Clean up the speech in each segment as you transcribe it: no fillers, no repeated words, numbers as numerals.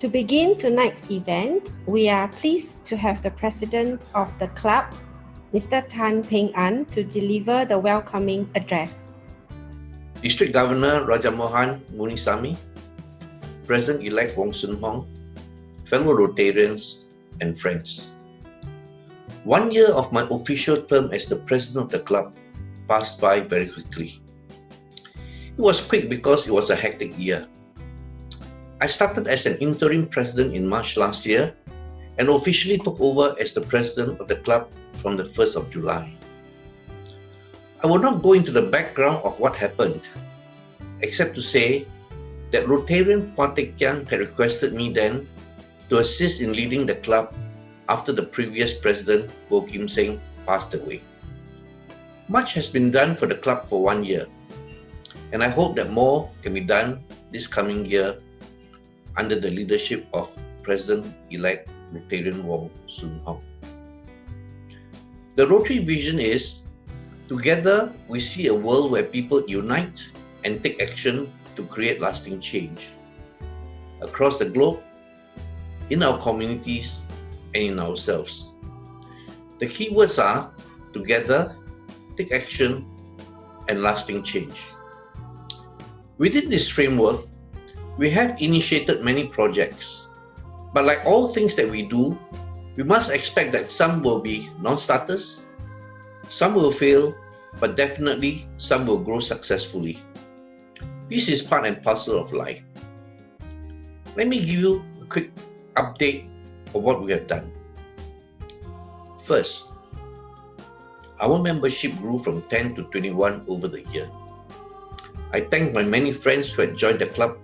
To begin tonight's event, we are pleased to have the President of the club, Mr. Tan Peng An, to deliver the welcoming address. District Governor Raja Mohan Munisamy, President-elect Wong Soon Hong, fellow Rotarians and friends. 1 year of my official term as the President of the club passed by very quickly. It was quick because it was a hectic year. I started as an interim president in March last year and officially took over as the president of the club from the 1st of July. I will not go into the background of what happened, except to say that Rotarian Puan Teck Kian had requested me then to assist in leading the club after the previous president, Goh Kim Seng, passed away. Much has been done for the club for 1 year, and I hope that more can be done this coming year under the leadership of President-elect Rotarian Wong Soon Hong. The Rotary vision is, together we see a world where people unite and take action to create lasting change across the globe, in our communities, and in ourselves. The key words are together, take action, and lasting change. Within this framework, we have initiated many projects, but like all things that we do, we must expect that some will be non-starters, some will fail, but definitely some will grow successfully. This is part and parcel of life. Let me give you a quick update of what we have done. First, our membership grew from 10 to 21 over the year. I thank my many friends who had joined the club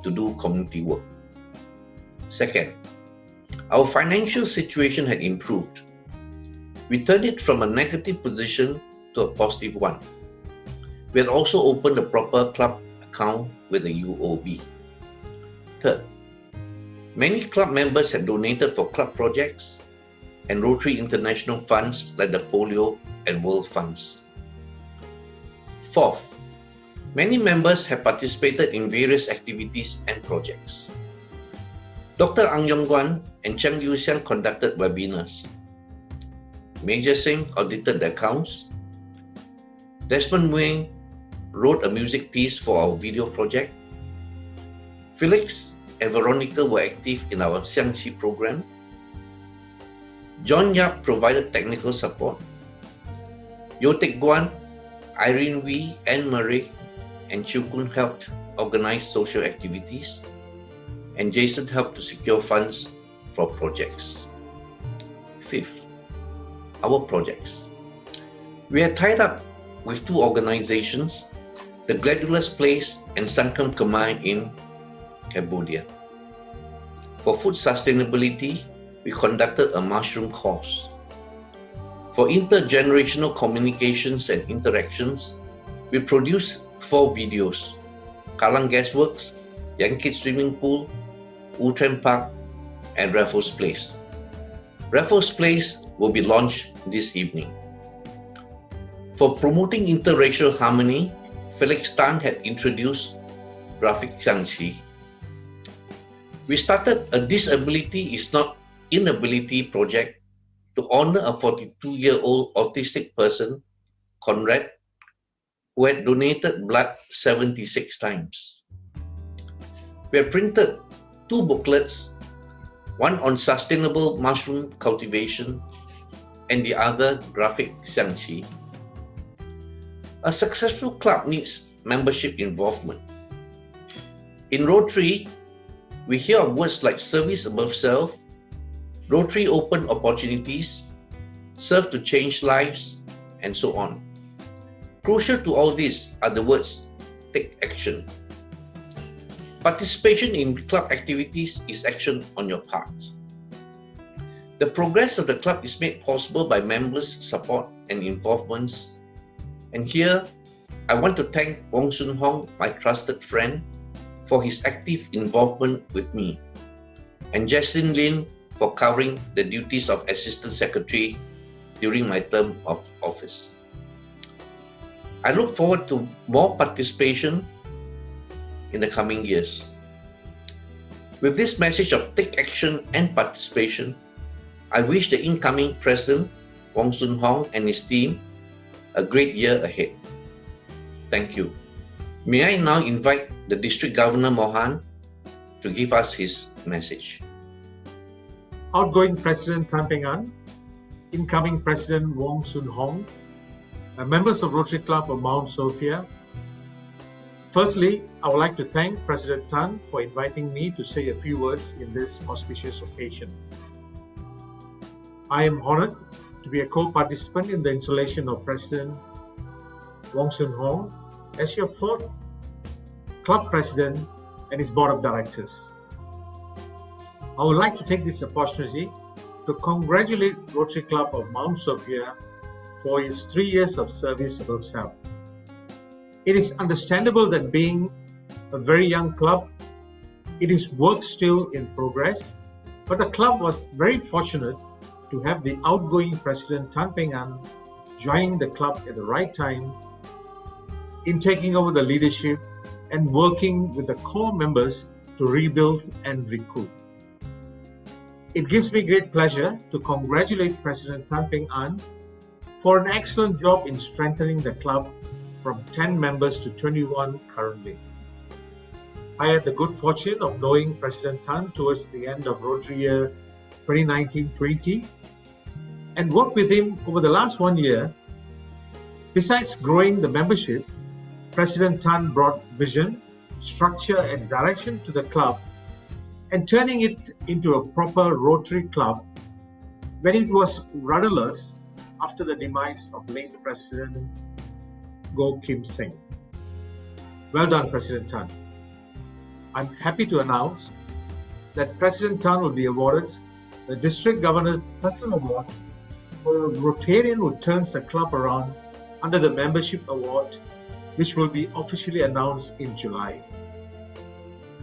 to do community work. Second, our financial situation had improved. We turned it from a negative position to a positive one. We had also opened a proper club account with the UOB. Third, many club members had donated for club projects and Rotary International funds like the Polio and World Funds. Fourth, many members have participated in various activities and projects. Dr. Ang Yong Guan and Chang Yu Siang conducted webinars. Major Singh audited the accounts. Desmond Wing wrote a music piece for our video project. Felix and Veronica were active in our Xiangxi program. John Yap provided technical support. Yo Teck Guan, Irene Wee, Anne Murray, and Chiu Kun helped organize social activities, and Jason helped to secure funds for projects. Fifth, our projects. We are tied up with two organizations, the Gladulous Place and Sangkam Kemai in Cambodia. For food sustainability, we conducted a mushroom course. For intergenerational communications and interactions, we produced 4 videos: Kallang Gasworks, Yankee Swimming Pool, Outram Park, and Raffles Place. Raffles Place will be launched this evening. For promoting interracial harmony, Felix Tan had introduced Graphic Xiangxi. We started a Disability is Not Inability project to honor a 42-year-old autistic person, Conrad, who had donated blood 76 times. We have printed 2 booklets, one on sustainable mushroom cultivation and the other Graphic Xiangxi. A successful club needs membership involvement. In Rotary, we hear of words like service above self, Rotary open opportunities, serve to change lives, and so on. Crucial to all this are the words, take action. Participation in club activities is action on your part. The progress of the club is made possible by members' support and involvements. And here, I want to thank Wong Soon Hong, my trusted friend, for his active involvement with me, and Jaslyn Lin for covering the duties of Assistant Secretary during my term of office. I look forward to more participation in the coming years. With this message of take action and participation, I wish the incoming President, Wong Soon Hong, and his team a great year ahead. Thank you. May I now invite the District Governor Mohan to give us his message. Outgoing President Tan Peng An, incoming President Wong Soon Hong, members of Rotary Club of Mount Sophia. Firstly, I would like to thank President Tan for inviting me to say a few words in this auspicious occasion. I am honored to be a co-participant in the installation of President Wong Soon Hong as your fourth club president and his board of directors. I would like to take this opportunity to congratulate Rotary Club of Mount Sophia for its 3 years of service above self. It is understandable that being a very young club, it is work still in progress, but the club was very fortunate to have the outgoing President Tan Peng An joining the club at the right time in taking over the leadership and working with the core members to rebuild and recoup. It gives me great pleasure to congratulate President Tan Peng An for an excellent job in strengthening the club from 10 members to 21 currently. I had the good fortune of knowing President Tan towards the end of Rotary year 2019-20 and worked with him over the last 1 year. Besides growing the membership, President Tan brought vision, structure and direction to the club and turning it into a proper Rotary club when it was rudderless after the demise of late President Goh Kim Seng. Well done, President Tan. I'm happy to announce that President Tan will be awarded the District Governor's Special Award for a Rotarian who turns the club around under the Membership Award, which will be officially announced in July.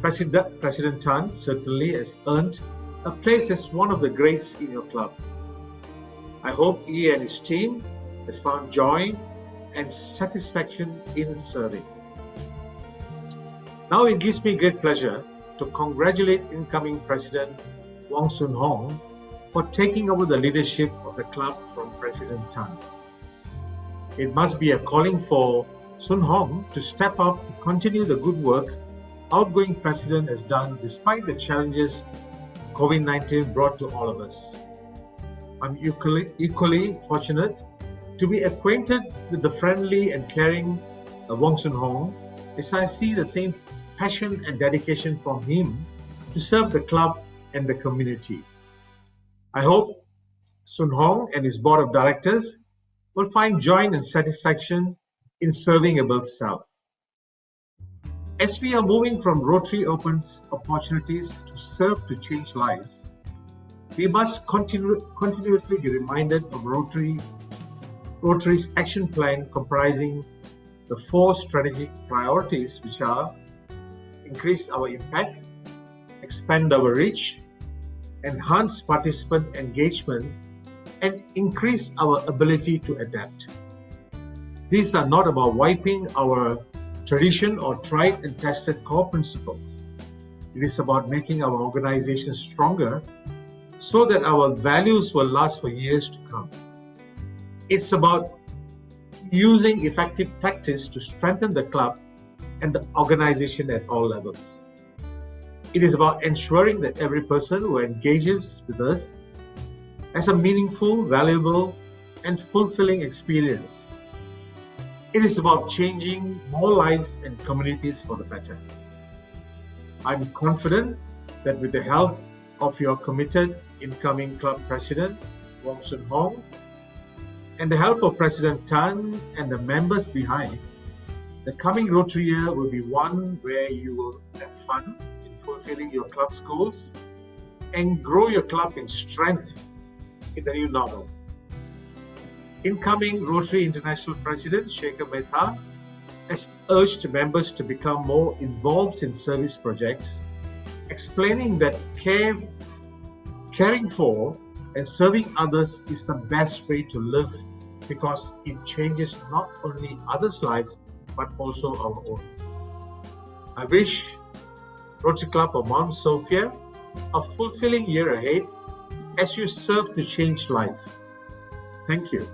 President Tan certainly has earned a place as one of the greats in your club. I hope he and his team has found joy and satisfaction in serving. Now it gives me great pleasure to congratulate incoming President Wong Soon Hong for taking over the leadership of the club from President Tan. It must be a calling for Soon Hong to step up to continue the good work outgoing President has done despite the challenges COVID-19 brought to all of us. I'm equally fortunate to be acquainted with the friendly and caring Wong Soon Hong as I see the same passion and dedication from him to serve the club and the community. I hope Soon Hong and his board of directors will find joy and satisfaction in serving above self. As we are moving from Rotary opens opportunities to serve to change lives, we must continuously be reminded of Rotary's action plan comprising the 4 strategic priorities, which are increase our impact, expand our reach, enhance participant engagement, and increase our ability to adapt. These are not about wiping our tradition or tried and tested core principles. It is about making our organization stronger so that our values will last for years to come. It's about using effective tactics to strengthen the club and the organization at all levels. It is about ensuring that every person who engages with us has a meaningful, valuable, and fulfilling experience. It is about changing more lives and communities for the better. I'm confident that with the help of your committed incoming club president, Wong Soon Hong, and the help of President Tan and the members behind, the coming Rotary year will be one where you will have fun in fulfilling your club's goals and grow your club in strength in the new normal. Incoming Rotary International President Shekhar Mehta has urged members to become more involved in service projects, explaining that caring for and serving others is the best way to live because it changes not only others' lives but also our own. I wish Rotary Club of Mount Sophia a fulfilling year ahead as you serve to change lives. Thank you.